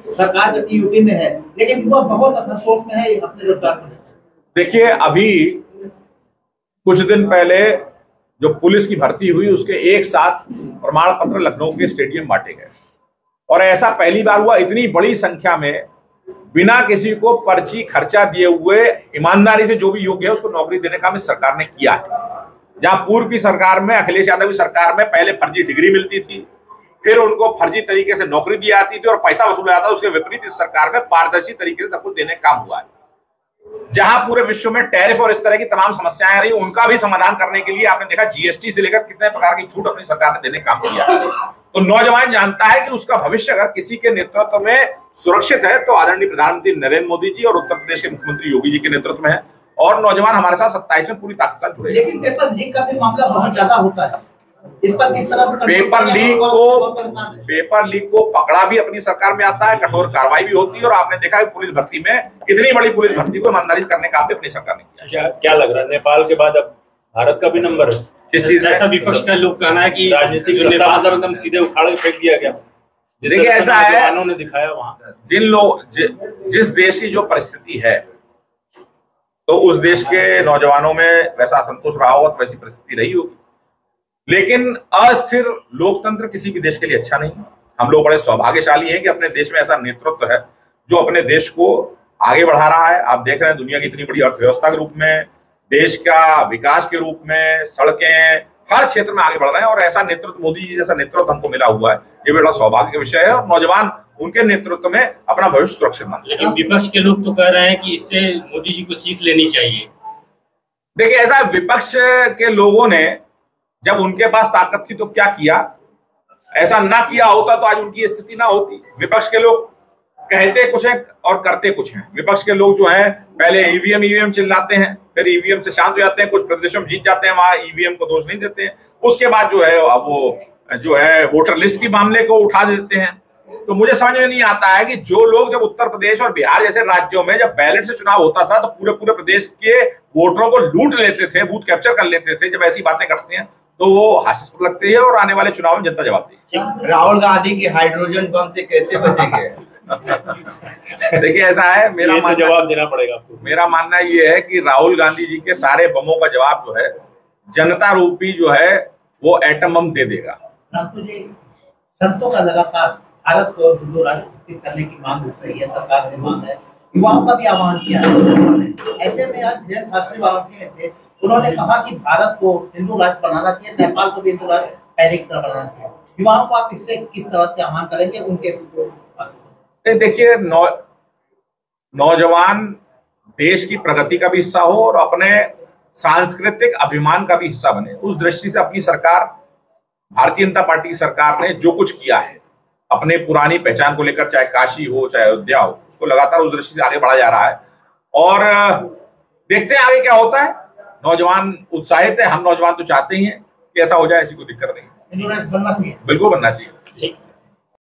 सरकार जबकि यूपी में है, लेकिन युवा बहुत असंतोष में है अपने रोजगार को लेकर। देखिए, अभी कुछ दिन पहले जो पुलिस की भर्ती हुई उसके एक साथ प्रमाण पत्र लखनऊ के स्टेडियम बांटे गए, और ऐसा पहली बार हुआ। इतनी बड़ी संख्या में बिना किसी को पर्ची खर्चा दिए हुए ईमानदारी से जो भी योग्य है उसको नौकरी देने का काम इस सरकार ने किया है। जहां पूर्व की सरकार में, अखिलेश यादव की सरकार में पहले फर्जी डिग्री मिलती थी, फिर उनको फर्जी तरीके से नौकरी दी जाती थी और पैसा वसूला जाता था, उसके विपरीत इस सरकार में पारदर्शी तरीके से सब कुछ देने का काम हुआ है। जहां पूरे विश्व में टैरिफ और इस तरह की तमाम समस्याएं आ रही, उनका भी समाधान करने के लिए आपने देखा जीएसटी से लेकर कितने प्रकार की छूट अपनी सरकार ने देने का काम किया। तो नौजवान जानता है कि उसका भविष्य अगर किसी के नेतृत्व में सुरक्षित है तो आदरणीय प्रधानमंत्री नरेंद्र मोदी जी और उत्तर प्रदेश के मुख्यमंत्री योगी जी के नेतृत्व में है, और नौजवान हमारे साथ 27 में पूरी ताकत साथ जुड़े। लेकिन पेपर लीक का भी मामला बहुत ज्यादा होता है, इस पर किस तरह से पेपर लीक को पकड़ा भी अपनी सरकार में आता है, कठोर कार्रवाई भी होती है, और आपने देखा है पुलिस भर्ती में इतनी बड़ी पुलिस भर्ती को ईमानदारी से करने का काम भी अपनी सरकार ने किया। क्या लग रहा है, नेपाल के बाद अब भारत का भी नंबर है इस चीज में? ऐसा विपक्ष का लोग कहना है कि राजनीतिक सत्ता मतलब एकदम सीधे उखाड़ के फेंक दिया गया। देखिए, ऐसा है, ने दिखाया वहां जिस देश की जो परिस्थिति है, तो उस देश के नौजवानों में वैसा असंतोष रहा होगा, तो वैसी परिस्थिति रही होगी। लेकिन अस्थिर लोकतंत्र किसी भी देश के लिए अच्छा नहीं। हम लोग बड़े सौभाग्यशाली हैं कि अपने देश में ऐसा नेतृत्व है जो अपने देश को आगे बढ़ा रहा है। आप देख रहे हैं दुनिया की इतनी बड़ी अर्थव्यवस्था के रूप में, देश का विकास के रूप में, सड़कें हर क्षेत्र में आगे बढ़ रहे हैं, और ऐसा नेतृत्व, मोदी जी जैसा नेतृत्व हमको मिला हुआ है, ये बड़ा सौभाग्य का विषय है। और नौजवान उनके नेतृत्व में अपना भविष्य सुरक्षित मानते हैं। लेकिन विपक्ष के लोग तो कह रहे हैं कि इससे मोदी जी को सीख लेनी चाहिए। देखिए, ऐसा विपक्ष के लोगों ने जब उनके पास ताकत थी तो क्या किया, ऐसा ना किया होता तो आज उनकी स्थिति ना होती। विपक्ष के लोग कहते कुछ है और करते कुछ हैं। विपक्ष के लोग जो हैं पहले ईवीएम चिल्लाते हैं, फिर ईवीएम से शांत हो जाते हैं, कुछ प्रदेशों में जीत जाते हैं, वहां ईवीएम को दोष नहीं देते हैं, उसके बाद जो है अब वो जो है वोटर लिस्ट की मामले को उठा देते हैं। तो मुझे समझ में नहीं आता है कि जो लोग जब उत्तर प्रदेश और बिहार जैसे राज्यों में जब बैलेट से चुनाव होता था तो पूरे प्रदेश के वोटरों को लूट लेते थे, बूथ कैप्चर कर लेते थे, जब ऐसी बातें करते हैं तो वो हास्यास्पद लगती है, और आने वाले चुनाव में जनता जवाब देगी। राहुल गांधी की हाइड्रोजन बम से कैसे बचेंगे? देखिए, ऐसा है, जवाब देना पड़ेगा आपको। मेरा मानना ये है कि राहुल गांधी जी के सारे बमों का जवाब जो है जनता रूपी जो है वो एटम बम दे देगा। संतों का लगातार भारत को हिंदू राष्ट्र करने की मांग उठ रही है, सरकार से मांग है, युवाओं का भी आह्वान किया है। ऐसे में आज धीरेन्द्र शास्त्री वाराणसी थे, उन्होंने कहा कि भारत को हिंदू राष्ट्र बनाना चाहिए, नेपाल को भी हिंदू राष्ट्र पहले की तरह बनाना चाहिए। युवाओं को आप इससे किस तरह से आह्वान करेंगे उनके? देखिए, नौजवान देश की प्रगति का भी हिस्सा हो और अपने सांस्कृतिक अभिमान का भी हिस्सा बने। उस दृष्टि से अपनी सरकार, भारतीय जनता पार्टी की सरकार ने जो कुछ किया है अपने पुरानी पहचान को लेकर, चाहे काशी हो चाहे अयोध्या हो, उसको लगातार उस दृष्टि से आगे बढ़ा जा रहा है। और देखते हैं आगे क्या होता है। नौजवान उत्साहित है, हम नौजवान तो चाहते ही हैं कि ऐसा हो जाए, ऐसी कोई दिक्कत नहीं। बनना चाहिए, बिल्कुल बनना चाहिए।